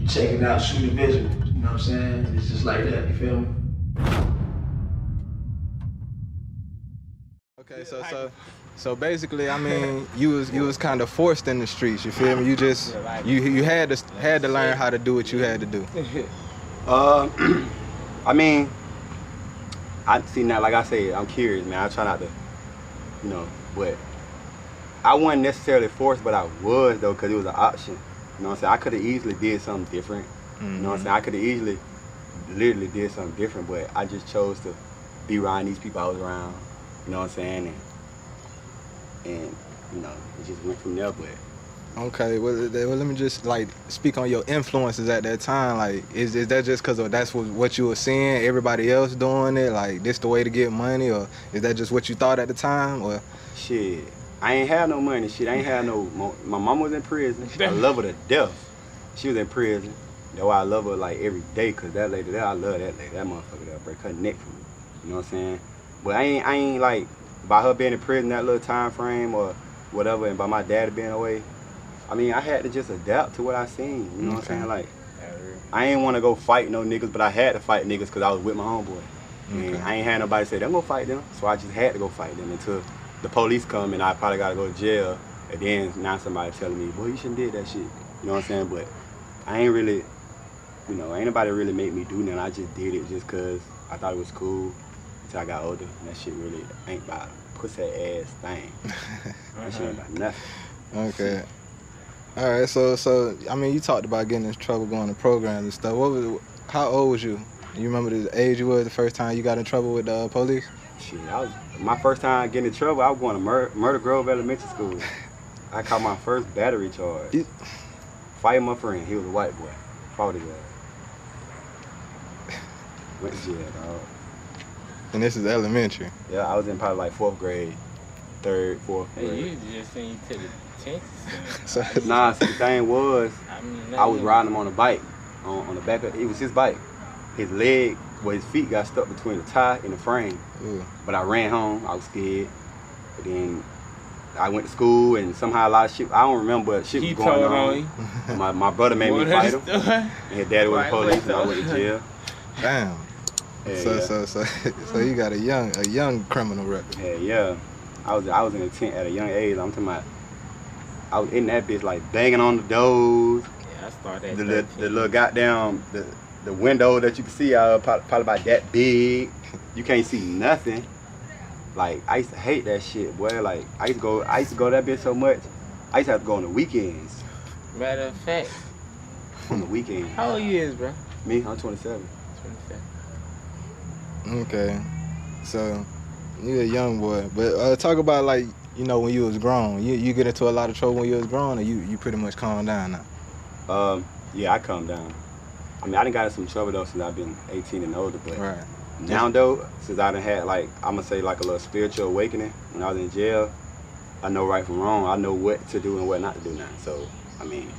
checking out shooting visuals, you know what I'm saying? It's just like that, you feel me? Okay, so basically, I mean, you was kind of forced in the streets. You feel me? You just you had to learn how to do what you had to do. I mean, I see now. Like I said, I'm curious, man. I try not to, you know, but I wasn't necessarily forced, but I was though, cause it was an option. You know what I'm saying? I could have easily did something different. You know what I'm saying? I could have easily, literally did something different, but I just chose to be around these people I was around. You know what I'm saying? And you know, it just went from there. But okay, well, let me just like speak on your influences at that time. Like, is that just because that's what you were seeing everybody else doing it? Like, this the way to get money, or is that just what you thought at the time? Or shit, I ain't had no money. Shit, I ain't had no. My mama was in prison. I love her to death. She was in prison. That's why I love her like every day, cause that lady there, I love that lady. That motherfucker there break her neck for me. You know what I'm saying? But I ain't like, by her being in prison that little time frame or whatever, and by my dad being away, I mean, I had to just adapt to what I seen. You know what I'm saying? Like, I ain't want to go fight no niggas, but I had to fight niggas because I was with my homeboy. And I ain't had nobody say, I'm going to fight them. So I just had to go fight them until the police come and I probably got to go to jail. And then now somebody telling me, boy, you shouldn't did that shit. You know what I'm saying? But I ain't really, you know, ain't nobody really make me do nothing. I just did it just because I thought it was cool. Until I got older, and that shit really ain't about pussy ass thing. That shit ain't about nothing. Okay. All right. So I mean, you talked about getting in trouble going to programs and stuff. How old was you? You remember the age you were the first time you got in trouble with the police? Shit, my first time getting in trouble. I was going to Murder Grove Elementary School. I caught my first battery charge. Fighting my friend. He was a white boy. Fought his ass. Went to jail, dog. And this is elementary. Yeah, I was in probably like 4th grade, 3rd, 4th grade. Hey, you just saying you took the So, chances. nah, see, the thing was, I was riding him on a bike, on the back of it was his bike. His leg, his feet got stuck between the tie and the frame. Ooh. But I ran home, I was scared. But then I went to school and somehow a lot of shit, I don't remember what shit was going on. My brother made me fight him. And his daddy was the police and I went to jail. Damn. Yeah, So you got a young criminal record. Yeah. I was in a tent at a young age. I'm talking about, I was in that bitch like banging on the doors. Yeah, I started the little goddamn the window that you can see probably about that big. You can't see nothing. Like, I used to hate that shit, boy. Like, I used to go that bitch so much. I used to have to go on the weekends. Matter of fact. On the weekends. How old you is, bro? Me, I'm 27. 27. Okay, so you're a young boy, but talk about, like, you know, when you was grown. You get into a lot of trouble when you was grown, or you pretty much calmed down now? Yeah, I calmed down. I mean, I done got in some trouble though since I've been 18 and older, but right. Now though, since I done had, like, I'm gonna say like a little spiritual awakening when I was in jail, I know right from wrong. I know what to do and what not to do now. So, I mean,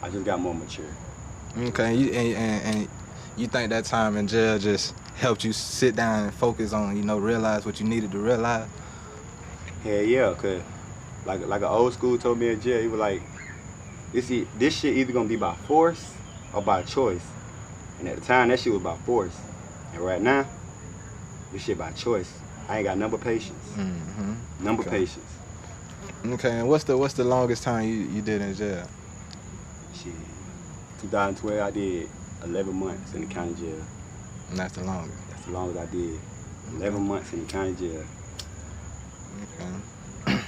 I just got more mature. Okay, and you think that time in jail just helped you sit down and focus on, you know, realize what you needed to realize? Hell yeah, cause like an old school told me in jail, he was like, this shit either gonna be by force or by choice. And at the time, that shit was by force. And right now, this shit by choice. I ain't got number patience. Number patience. Okay, and what's the longest time you did in jail? Shit, 2012, I did 11 months in the county jail. And that's the longest? That's the longest I did. 11 months in the county jail. Okay.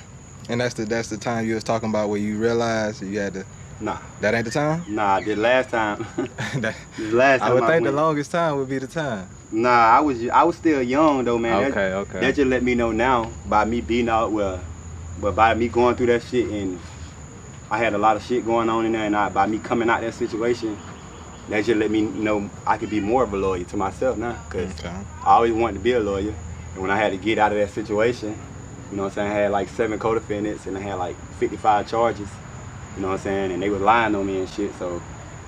And that's the time you was talking about where you realized you had to... Nah. That ain't the time? Nah, the last time. I would think the longest time would be the time. Nah, I was still young though, man. Okay. That just let me know now by me being out, but by me going through that shit, and I had a lot of shit going on in there, and by me coming out that situation, that just let me know I could be more of a lawyer to myself now, cause I always wanted to be a lawyer, and when I had to get out of that situation, you know what I'm saying, I had like 7 co-defendants, and I had like 55 charges. You know what I'm saying? And they were lying on me and shit, so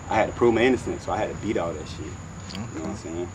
I had to prove my innocence, so I had to beat all that shit. You know what I'm saying?